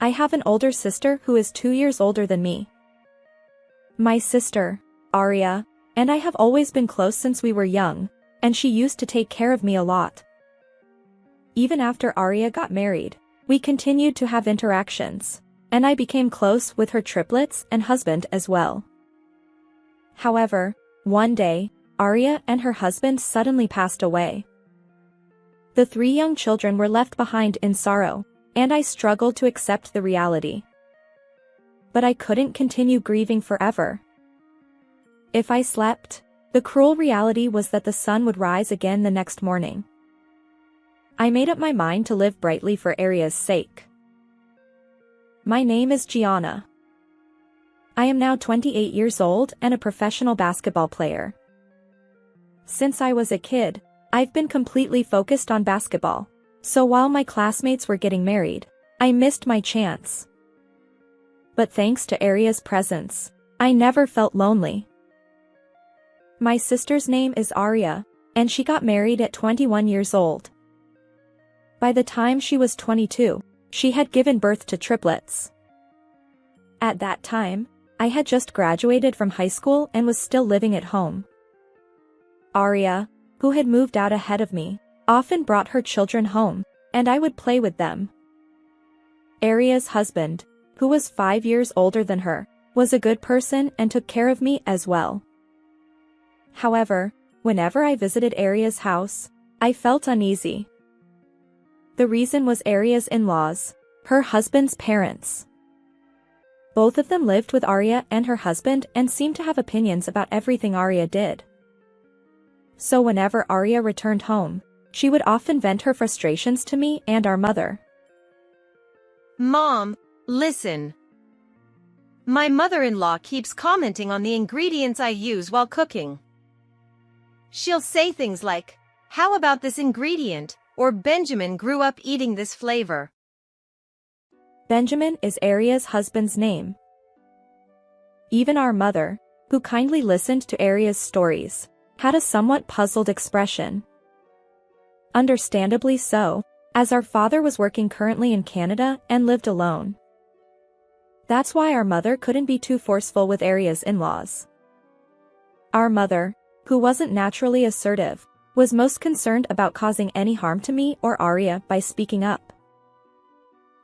I have an older sister who is 2 years older than me. My sister, Arya, and I have always been close since we were young, and she used to take care of me a lot. Even after Arya got married, we continued to have interactions, and I became close with her triplets and husband as well. However, one day, Arya and her husband suddenly passed away. The 3 young children were left behind in sorrow, and I struggled to accept the reality. But I couldn't continue grieving forever. If I slept, the cruel reality was that the sun would rise again the next morning. I made up my mind to live brightly for Arya's sake. My name is Gianna. I am now 28 years old and a professional basketball player. Since I was a kid, I've been completely focused on basketball, so while my classmates were getting married, I missed my chance. But thanks to Arya's presence, I never felt lonely. My sister's name is Arya, and she got married at 21 years old. By the time she was 22, she had given birth to triplets. At that time, I had just graduated from high school and was still living at home. Arya, who had moved out ahead of me, often brought her children home, and I would play with them. Arya's husband, who was 5 years older than her, was a good person and took care of me as well. However, whenever I visited Arya's house, I felt uneasy. The reason was Arya's in-laws, her husband's parents. Both of them lived with Arya and her husband and seemed to have opinions about everything Arya did. So whenever Arya returned home, she would often vent her frustrations to me and our mother. Mom, listen. My mother-in-law keeps commenting on the ingredients I use while cooking. She'll say things like, "How about this ingredient?" or "Benjamin grew up eating this flavor." Benjamin is Arya's husband's name. Even our mother, who kindly listened to Arya's stories, had a somewhat puzzled expression. Understandably so, as our father was working currently in Canada and lived alone. That's why our mother couldn't be too forceful with Arya's in-laws. Our mother, who wasn't naturally assertive, was most concerned about causing any harm to me or Arya by speaking up.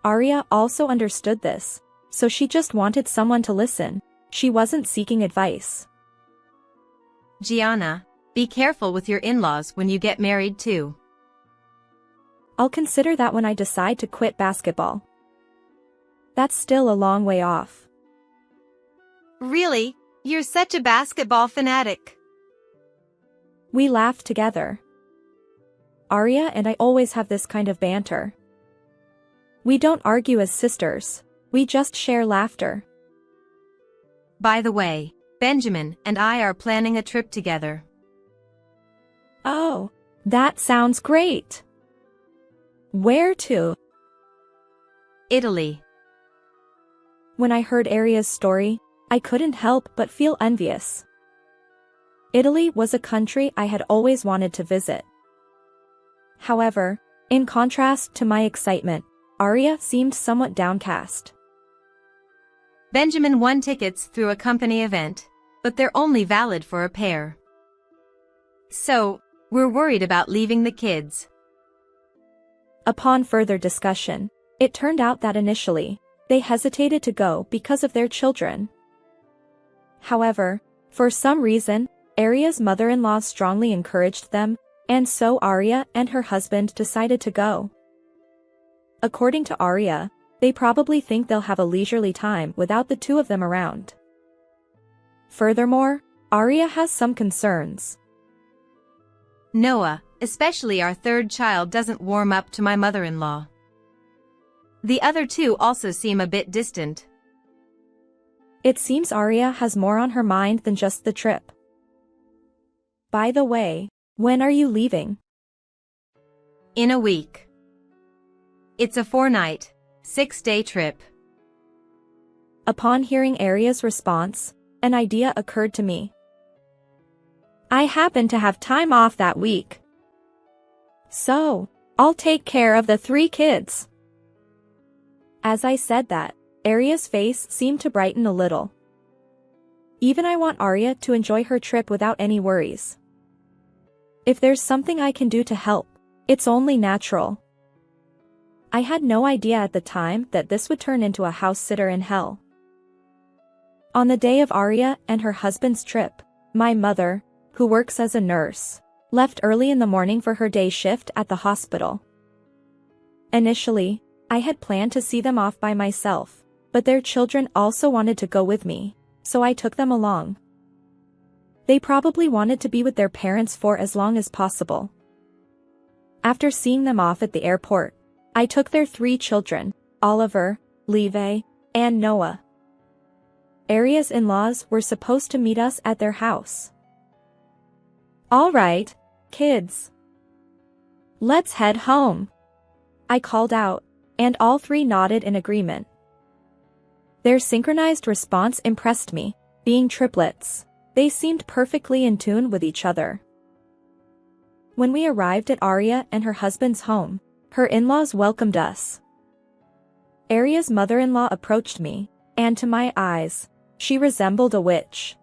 Arya also understood this, so she just wanted someone to listen. She wasn't seeking advice. Gianna, be careful with your in-laws when you get married too. I'll consider that when I decide to quit basketball. That's still a long way off. Really? You're such a basketball fanatic. We laughed together. Arya and I always have this kind of banter. We don't argue as sisters, we just share laughter. By the way, Benjamin and I are planning a trip together. Oh, that sounds great. Where to? Italy. When I heard Arya's story, I couldn't help but feel envious. Italy was a country I had always wanted to visit. However, in contrast to my excitement, Arya seemed somewhat downcast. Benjamin won tickets through a company event, but they're only valid for a pair. So, we're worried about leaving the kids. Upon further discussion, it turned out that initially, they hesitated to go because of their children. However, for some reason, Arya's mother-in-law strongly encouraged them, and so Arya and her husband decided to go. According to Arya, they probably think they'll have a leisurely time without the two of them around. Furthermore, Arya has some concerns. Noah, especially our third child, doesn't warm up to my mother-in-law. The other two also seem a bit distant. It seems Arya has more on her mind than just the trip. By the way, when are you leaving? In a week. It's a 4-night, 6-day trip. Upon hearing Arya's response, an idea occurred to me. I happen to have time off that week. So, I'll take care of the 3 kids. As I said that, Arya's face seemed to brighten a little. Even I want Arya to enjoy her trip without any worries. If there's something I can do to help, it's only natural. I had no idea at the time that this would turn into a house sitter in hell. On the day of Arya and her husband's trip, my mother, who works as a nurse, left early in the morning for her day shift at the hospital. Initially, I had planned to see them off by myself, but their children also wanted to go with me, so I took them along. They probably wanted to be with their parents for as long as possible. After seeing them off at the airport, I took their 3 children, Oliver, Levi, and Noah. Arya's in-laws were supposed to meet us at their house. "All right, kids. Let's head home," I called out, and all 3 nodded in agreement. Their synchronized response impressed me. Being triplets, they seemed perfectly in tune with each other. When we arrived at Arya and her husband's home, her in-laws welcomed us. Arya's mother-in-law approached me, and to my eyes, she resembled a witch.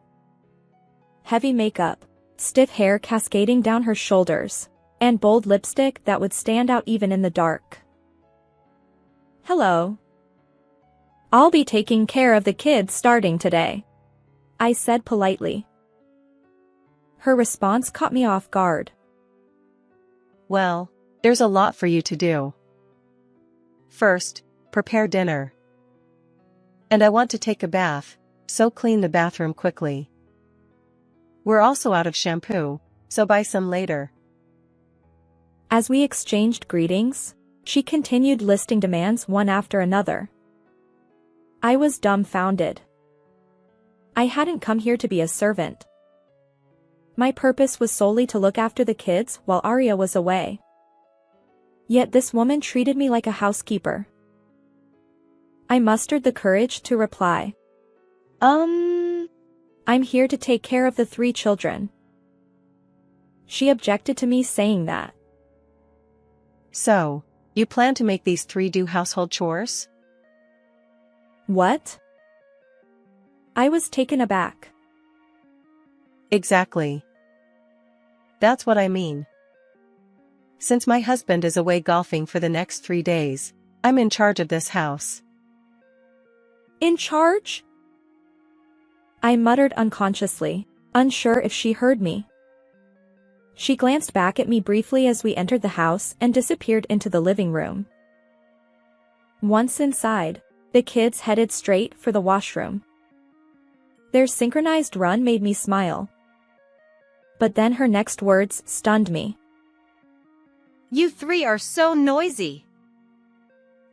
Heavy makeup, stiff hair cascading down her shoulders, and bold lipstick that would stand out even in the dark. "Hello. I'll be taking care of the kids starting today," I said politely. Her response caught me off guard. "Well, there's a lot for you to do. First, prepare dinner. And I want to take a bath, so clean the bathroom quickly. We're also out of shampoo, so buy some later." As we exchanged greetings, she continued listing demands one after another. I was dumbfounded. I hadn't come here to be a servant. My purpose was solely to look after the kids while Arya was away. Yet this woman treated me like a housekeeper. I mustered the courage to reply. I'm here to take care of the 3 children." She objected to me saying that. "So, you plan to make these 3 do household chores?" What? I was taken aback. "Exactly. That's what I mean. Since my husband is away golfing for the next 3 days, I'm in charge of this house." "In charge?" I muttered unconsciously, unsure if she heard me. She glanced back at me briefly as we entered the house and disappeared into the living room. Once inside, the kids headed straight for the washroom. Their synchronized run made me smile. But then her next words stunned me. You 3 are so noisy.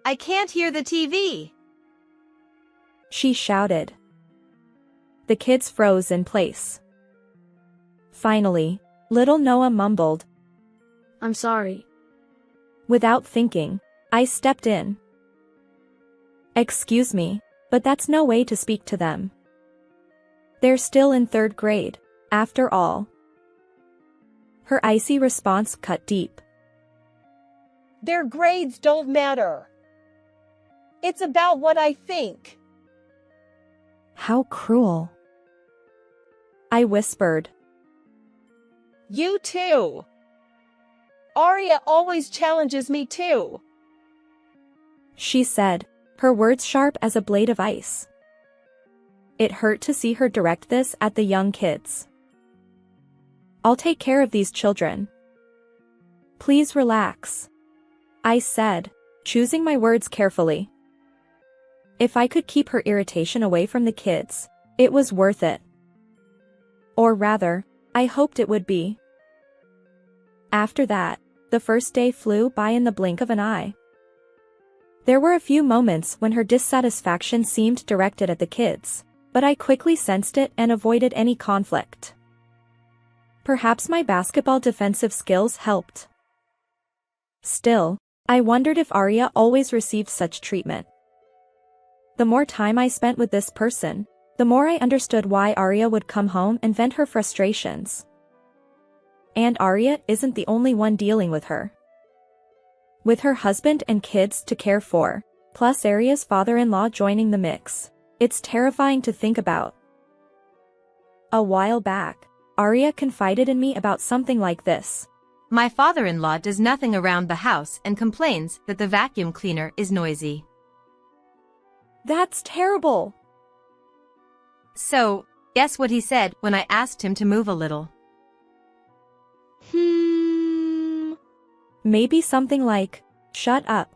I can't hear the TV. She shouted. The kids froze in place. Finally, little Noah mumbled, "I'm sorry." Without thinking, I stepped in. "Excuse me, but that's no way to speak to them. They're still in 3rd grade, after all." Her icy response cut deep. "Their grades don't matter. It's about what I think." How cruel. I whispered. "You too. Arya always challenges me too." She said, her words sharp as a blade of ice. It hurt to see her direct this at the young kids. "I'll take care of these children. Please relax," I said, choosing my words carefully. If I could keep her irritation away from the kids, it was worth it. Or rather, I hoped it would be. After that, the first day flew by in the blink of an eye. There were a few moments when her dissatisfaction seemed directed at the kids, but I quickly sensed it and avoided any conflict. Perhaps my basketball defensive skills helped. Still, I wondered if Arya always received such treatment. The more time I spent with this person, the more I understood why Arya would come home and vent her frustrations. And Arya isn't the only one dealing with her. With her husband and kids to care for, Plus Arya's father-in-law joining the mix. It's terrifying to think about. A while back, Arya confided in me about something like this. My father-in-law does nothing around the house and complains that the vacuum cleaner is noisy. That's terrible. So, guess what he said when I asked him to move a little? Maybe something like, "Shut up."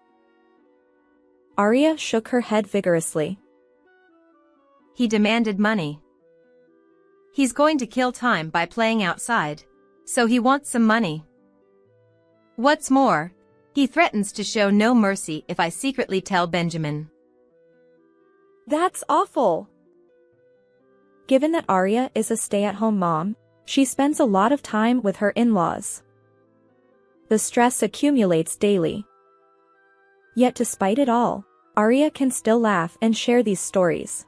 Arya shook her head vigorously. He demanded money. He's going to kill time by playing outside, so he wants some money. What's more, he threatens to show no mercy if I secretly tell Benjamin. That's awful. Given that Arya is a stay-at-home mom, she spends a lot of time with her in-laws. The stress accumulates daily. Yet despite it all, Arya can still laugh and share these stories.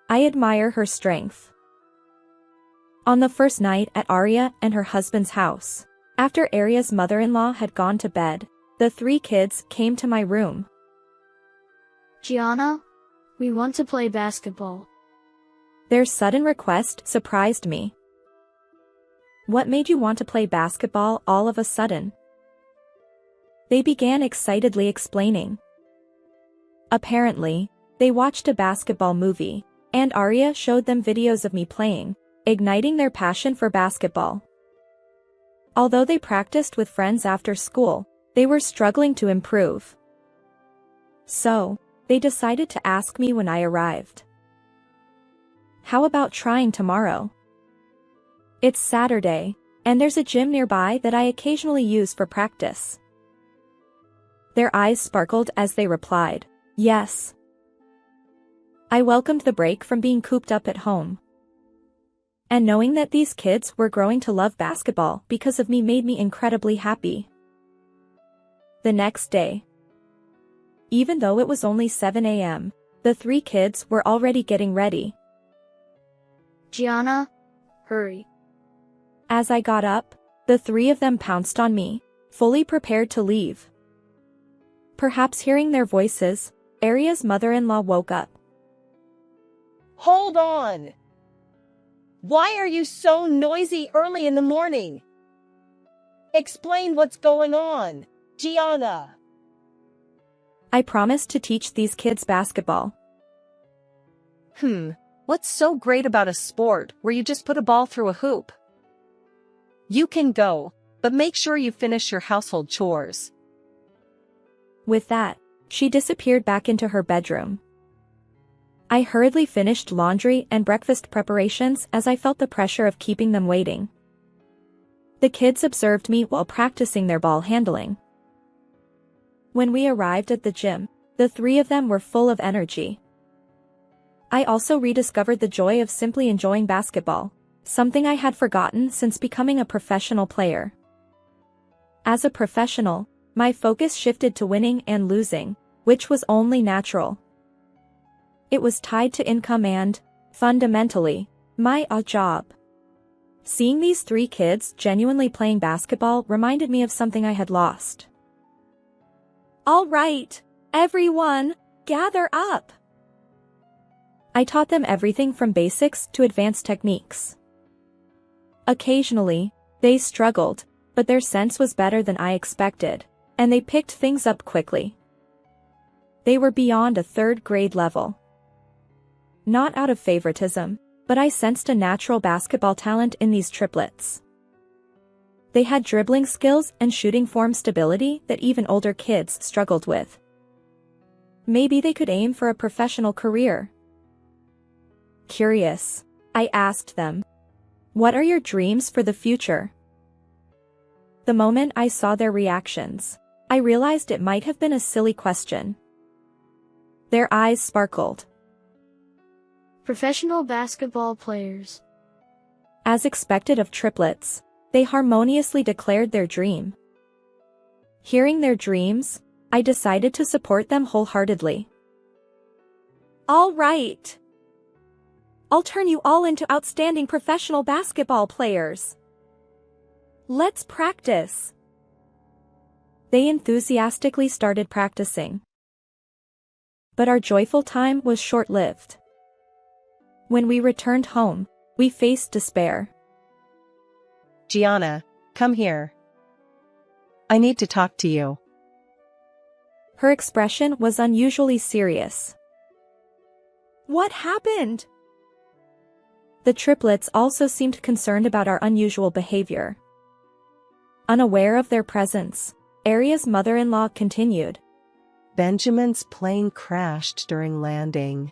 I admire her strength. On the first night at Arya and her husband's house, after Arya's mother-in-law had gone to bed, the 3 kids came to my room. Gianna, we want to play basketball. Their sudden request surprised me. What made you want to play basketball all of a sudden? They began excitedly explaining. Apparently, they watched a basketball movie, and Arya showed them videos of me playing, igniting their passion for basketball. Although they practiced with friends after school, they were struggling to improve. So, they decided to ask me when I arrived. How about trying tomorrow? It's Saturday, and there's a gym nearby that I occasionally use for practice. Their eyes sparkled as they replied, yes. I welcomed the break from being cooped up at home. And knowing that these kids were growing to love basketball because of me made me incredibly happy. The next day, even though it was only 7 a.m., the 3 kids were already getting ready. Gianna, hurry. As I got up, the 3 of them pounced on me, fully prepared to leave. Perhaps hearing their voices, Arya's mother-in-law woke up. Hold on! Why are you so noisy early in the morning? Explain what's going on, Gianna. I promised to teach these kids basketball. What's so great about a sport where you just put a ball through a hoop? You can go, but make sure you finish your household chores. With that, she disappeared back into her bedroom. I hurriedly finished laundry and breakfast preparations as I felt the pressure of keeping them waiting. The kids observed me while practicing their ball handling. When we arrived at the gym, the 3 of them were full of energy. I also rediscovered the joy of simply enjoying basketball, something I had forgotten since becoming a professional player. As a professional, my focus shifted to winning and losing, which was only natural. It was tied to income and, fundamentally, my job. Seeing these 3 kids genuinely playing basketball reminded me of something I had lost. All right, everyone, gather up. I taught them everything from basics to advanced techniques. Occasionally, they struggled, but their sense was better than I expected, and they picked things up quickly. They were beyond a 3rd grade level. Not out of favoritism, but I sensed a natural basketball talent in these triplets. They had dribbling skills and shooting form stability that even older kids struggled with. Maybe they could aim for a professional career. Curious, I asked them, "What are your dreams for the future?" The moment I saw their reactions, I realized it might have been a silly question. Their eyes sparkled. Professional basketball players. As expected of triplets, they harmoniously declared their dream. Hearing their dreams, I decided to support them wholeheartedly. All right. I'll turn you all into outstanding professional basketball players. Let's practice. They enthusiastically started practicing. But our joyful time was short-lived. When we returned home, we faced despair. Gianna, come here. I need to talk to you. Her expression was unusually serious. What happened? The triplets also seemed concerned about our unusual behavior. Unaware of their presence, Aria's mother-in-law continued. Benjamin's plane crashed during landing.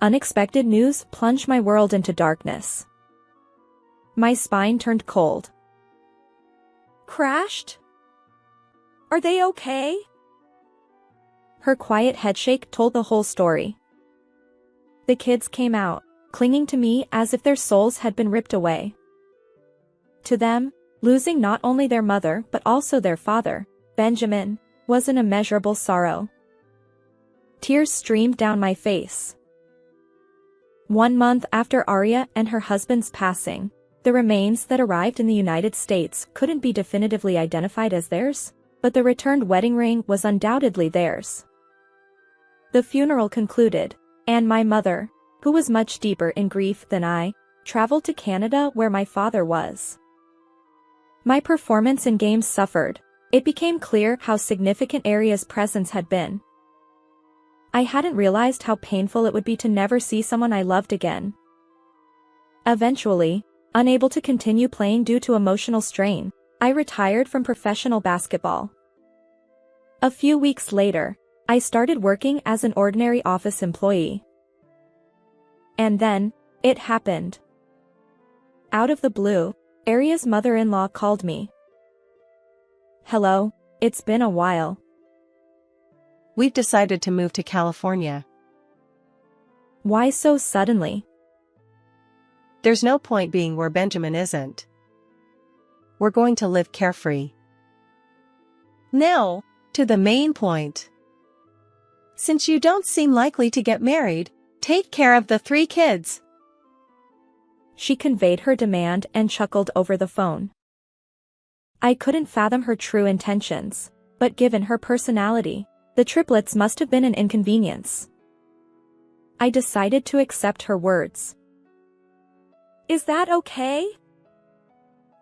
Unexpected news plunged my world into darkness. My spine turned cold. Crashed? Are they okay? Her quiet headshake told the whole story. The kids came out, clinging to me as if their souls had been ripped away. To them, losing not only their mother but also their father, Benjamin, was an immeasurable sorrow. Tears streamed down my face. 1 month after Aria and her husband's passing, the remains that arrived in the United States couldn't be definitively identified as theirs, but the returned wedding ring was undoubtedly theirs. The funeral concluded, and my mother, who was much deeper in grief than I, traveled to Canada where my father was. My performance in games suffered. It became clear how significant Aria's presence had been. I hadn't realized how painful it would be to never see someone I loved again. Eventually, unable to continue playing due to emotional strain, I retired from professional basketball. A few weeks later, I started working as an ordinary office employee. And then, it happened. Out of the blue, Aria's mother-in-law called me. Hello, it's been a while. We've decided to move to California. Why so suddenly? There's no point being where Benjamin isn't. We're going to live carefree. Now, to the main point. Since you don't seem likely to get married, take care of the 3 kids. She conveyed her demand and chuckled over the phone. I couldn't fathom her true intentions, but given her personality, the triplets must have been an inconvenience. I decided to accept her words. Is that okay?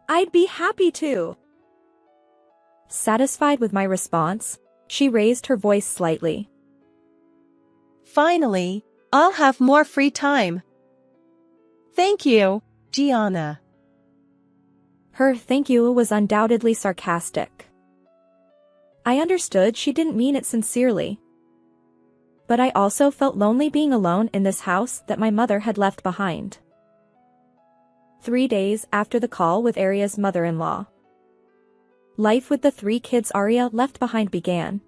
I'd be happy to. Satisfied with my response, she raised her voice slightly. Finally, I'll have more free time. Thank you, Gianna. Her thank you was undoubtedly sarcastic. I understood she didn't mean it sincerely. But I also felt lonely being alone in this house that my mother had left behind. 3 days after the call with Aria's mother-in-law, life with the 3 kids Aria left behind began.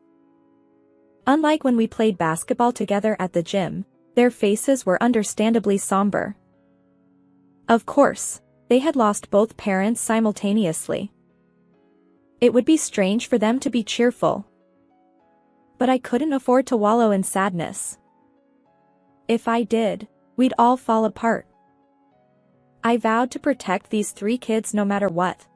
Unlike when we played basketball together at the gym, their faces were understandably somber. Of course, they had lost both parents simultaneously. It would be strange for them to be cheerful. But I couldn't afford to wallow in sadness. If I did, we'd all fall apart. I vowed to protect these 3 kids no matter what.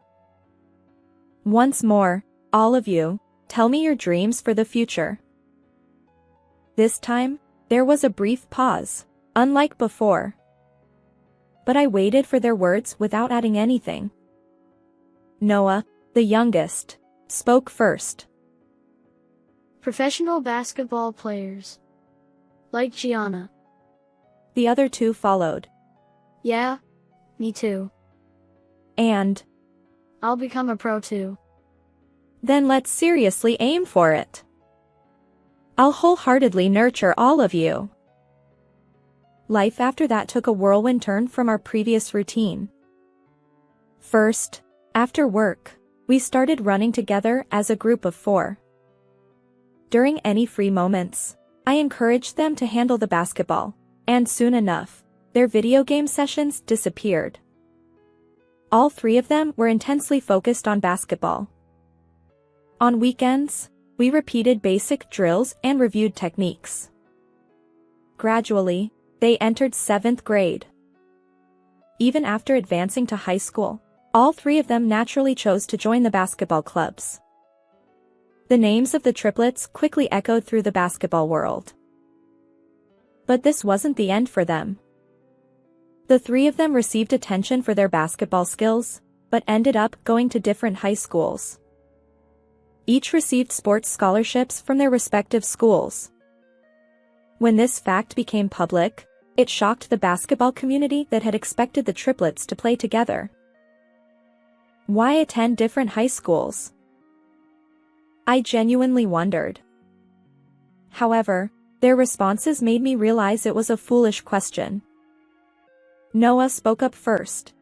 Once more, all of you, tell me your dreams for the future. This time, there was a brief pause, unlike before. But I waited for their words without adding anything. Noah, the youngest, spoke first. Professional basketball players. Like Gianna. The other 2 followed. Yeah, me too. And, I'll become a pro too. then let's seriously aim for it. I'll wholeheartedly nurture all of you. Life after that took a whirlwind turn from our previous routine. First, after work, we started running together as a group of 4. During any free moments, I encouraged them to handle the basketball, and soon enough, their video game sessions disappeared. All 3 of them were intensely focused on basketball. On weekends, we repeated basic drills and reviewed techniques. Gradually, they entered 7th grade. Even after advancing to high school, all 3 of them naturally chose to join the basketball clubs. The names of the triplets quickly echoed through the basketball world. But this wasn't the end for them. The three of them received attention for their basketball skills, but ended up going to different high schools. Each received sports scholarships from their respective schools. When this fact became public, it shocked the basketball community that had expected the triplets to play together. Why attend different high schools? I genuinely wondered. However, their responses made me realize it was a foolish question. Noah spoke up first.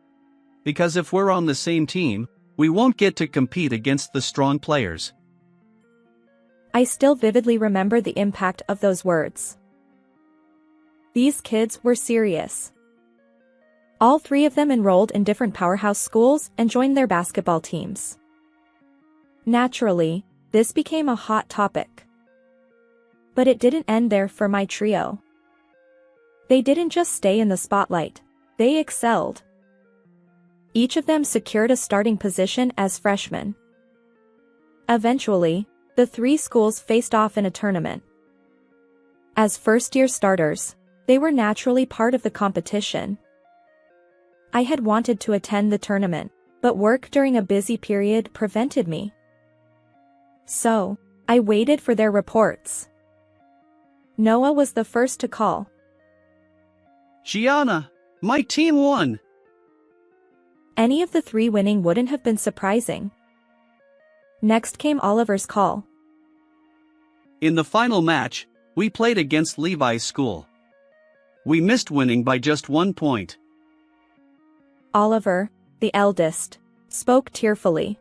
Because if we're on the same team, we won't get to compete against the strong players. I still vividly remember the impact of those words. These kids were serious. All three of them enrolled in different powerhouse schools and joined their basketball teams. Naturally, this became a hot topic. But it didn't end there for my trio. They didn't just stay in the spotlight, they excelled. Each of them secured a starting position as freshmen. Eventually, the three schools faced off in a tournament. As first-year starters, they were naturally part of the competition. I had wanted to attend the tournament, but work during a busy period prevented me. So, I waited for their reports. Noah was the first to call. Gianna, my team won! Any of the three winning wouldn't have been surprising. Next came Oliver's call. In the final match, we played against Levi's school. We missed winning by just 1 point. Oliver, the eldest, spoke tearfully.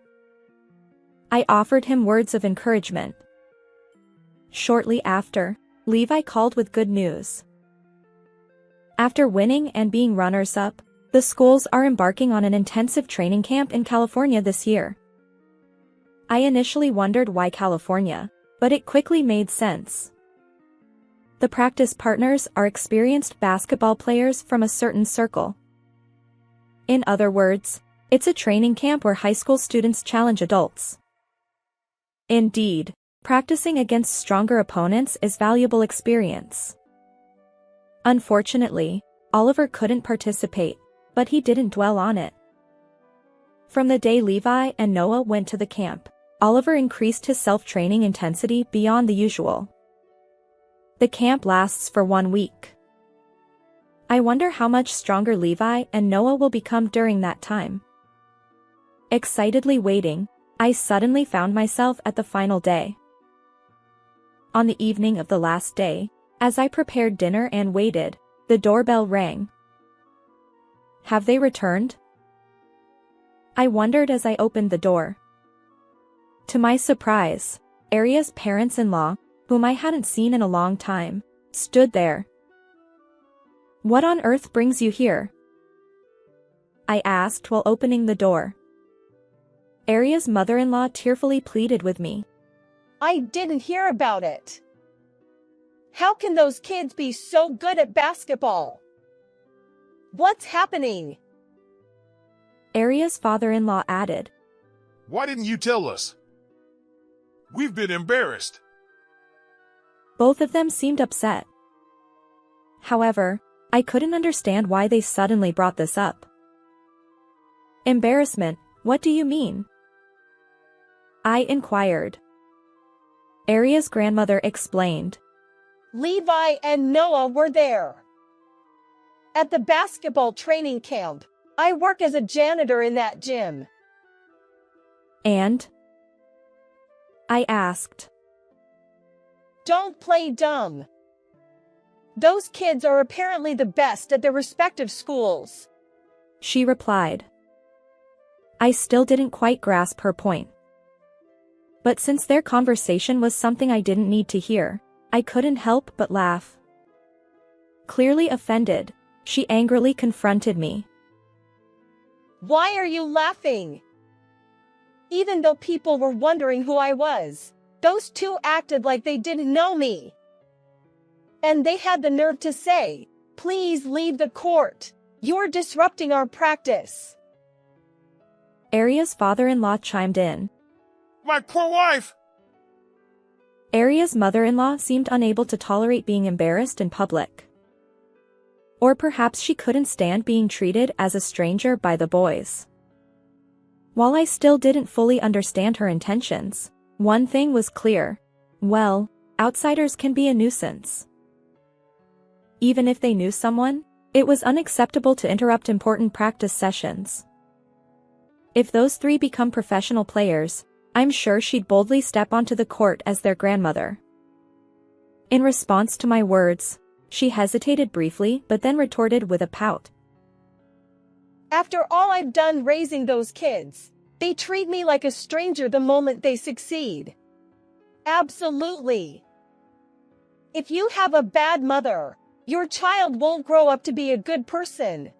I offered him words of encouragement. Shortly after, Levi called with good news. After winning and being runners-up, the schools are embarking on an intensive training camp in California this year. I initially wondered why California, but it quickly made sense. The practice partners are experienced basketball players from a certain circle. In other words, it's a training camp where high school students challenge adults. Indeed, practicing against stronger opponents is valuable experience. Unfortunately, Oliver couldn't participate, but he didn't dwell on it. From the day Levi and Noah went to the camp, Oliver increased his self-training intensity beyond the usual. The camp lasts for 1 week. I wonder how much stronger Levi and Noah will become during that time. Excitedly waiting, I suddenly found myself at the final day. On the evening of the last day, as I prepared dinner and waited, the doorbell rang. Have they returned? I wondered as I opened the door. To my surprise, Aria's parents-in-law, whom I hadn't seen in a long time, stood there. What on earth brings you here? I asked while opening the door. Aria's mother-in-law tearfully pleaded with me. I didn't hear about it. How can those kids be so good at basketball? What's happening? Aria's father-in-law added. Why didn't you tell us? We've been embarrassed. Both of them seemed upset. However, I couldn't understand why they suddenly brought this up. Embarrassment, what do you mean? I inquired. Aria's grandmother explained. Levi and Noah were there. At the basketball training camp, I work as a janitor in that gym. And? I asked. Don't play dumb. Those kids are apparently the best at their respective schools. She replied. I still didn't quite grasp her point. But since their conversation was something I didn't need to hear, I couldn't help but laugh. Clearly offended, she angrily confronted me. Why are you laughing? Even though people were wondering who I was, those two acted like they didn't know me. And they had the nerve to say, "Please leave the court. You're disrupting our practice." Aria's father-in-law chimed in. My poor wife! Aria's mother-in-law seemed unable to tolerate being embarrassed in public. Or perhaps she couldn't stand being treated as a stranger by the boys. While I still didn't fully understand her intentions, one thing was clear. Well, outsiders can be a nuisance. Even if they knew someone, it was unacceptable to interrupt important practice sessions. If those three become professional players, I'm sure she'd boldly step onto the court as their grandmother. In response to my words, she hesitated briefly but then retorted with a pout. After all I've done raising those kids, they treat me like a stranger the moment they succeed. Absolutely. If you have a bad mother, your child won't grow up to be a good person.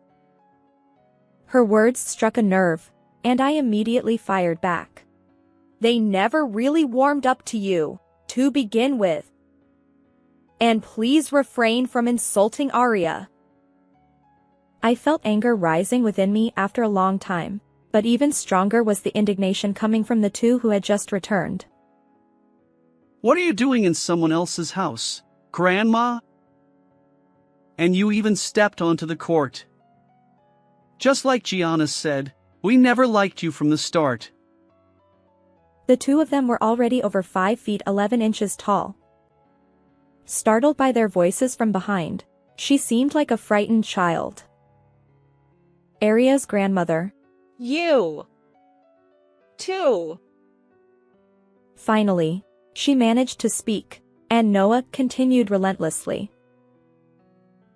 Her words struck a nerve, and I immediately fired back. They never really warmed up to you, to begin with. And please refrain from insulting Aria. I felt anger rising within me after a long time, but even stronger was the indignation coming from the two who had just returned. What are you doing in someone else's house, Grandma? And you even stepped onto the court. Just like Gianna said, we never liked you from the start. The two of them were already over 5 feet 11 inches tall. Startled by their voices from behind, she seemed like a frightened child. Aria's grandmother. You. Too. Finally, she managed to speak, and Noah continued relentlessly.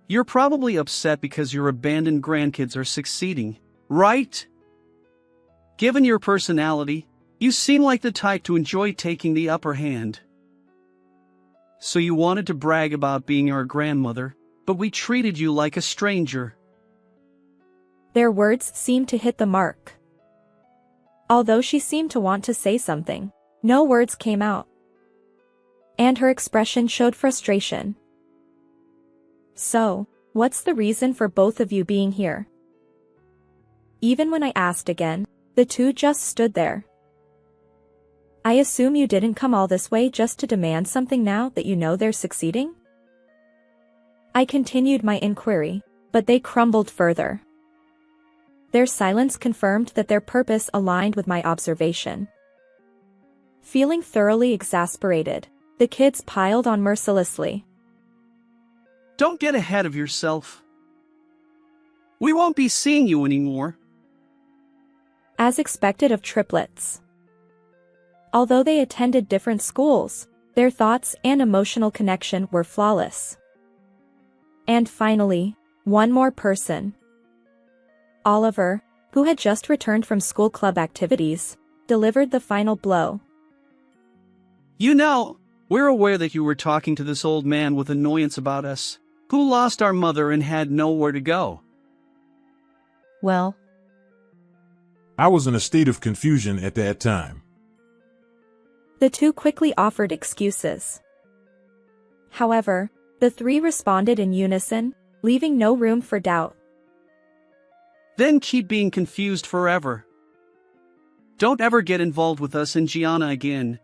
You're probably upset because your abandoned grandkids are succeeding, right? Given your personality, you seem like the type to enjoy taking the upper hand. So you wanted to brag about being our grandmother, but we treated you like a stranger. Their words seemed to hit the mark. Although she seemed to want to say something, no words came out. And her expression showed frustration. So, what's the reason for both of you being here? Even when I asked again, the two just stood there. I assume you didn't come all this way just to demand something now that you know they're succeeding? I continued my inquiry, but they crumbled further. Their silence confirmed that their purpose aligned with my observation. Feeling thoroughly exasperated, the kids piled on mercilessly. Don't get ahead of yourself. We won't be seeing you anymore. As expected of triplets. Although they attended different schools, their thoughts and emotional connection were flawless. And finally, one more person. Oliver, who had just returned from school club activities, delivered the final blow. You know, we're aware that you were talking to this old man with annoyance about us, who lost our mother and had nowhere to go. Well, I was in a state of confusion at that time. The two quickly offered excuses. However, the three responded in unison, leaving no room for doubt. Then keep being confused forever. Don't ever get involved with us and Gianna again.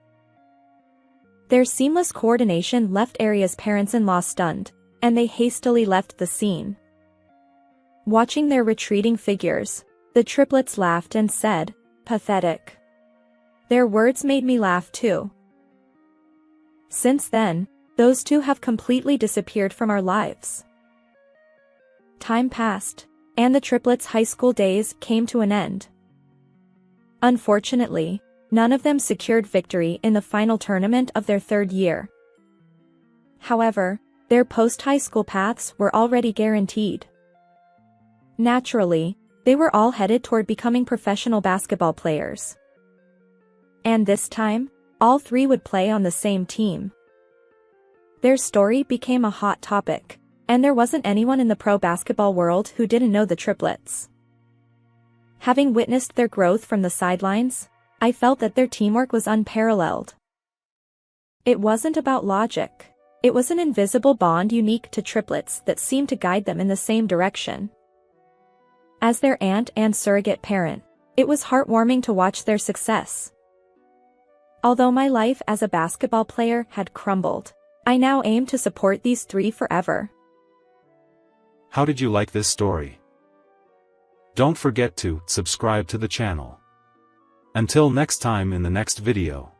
Their seamless coordination left Aria's parents-in-law stunned, and they hastily left the scene. Watching their retreating figures, the triplets laughed and said, "Pathetic." Their words made me laugh too. Since then, those two have completely disappeared from our lives. Time passed, and the triplets' high school days came to an end. Unfortunately, none of them secured victory in the final tournament of their third year. However, their post-high school paths were already guaranteed. Naturally, they were all headed toward becoming professional basketball players. And this time, all three would play on the same team. Their story became a hot topic, and there wasn't anyone in the pro basketball world who didn't know the triplets. Having witnessed their growth from the sidelines, I felt that their teamwork was unparalleled. It wasn't about logic. It was an invisible bond unique to triplets that seemed to guide them in the same direction. As their aunt and surrogate parent, it was heartwarming to watch their success. Although my life as a basketball player had crumbled, I now aim to support these three forever. How did you like this story? Don't forget to subscribe to the channel. Until next time in the next video.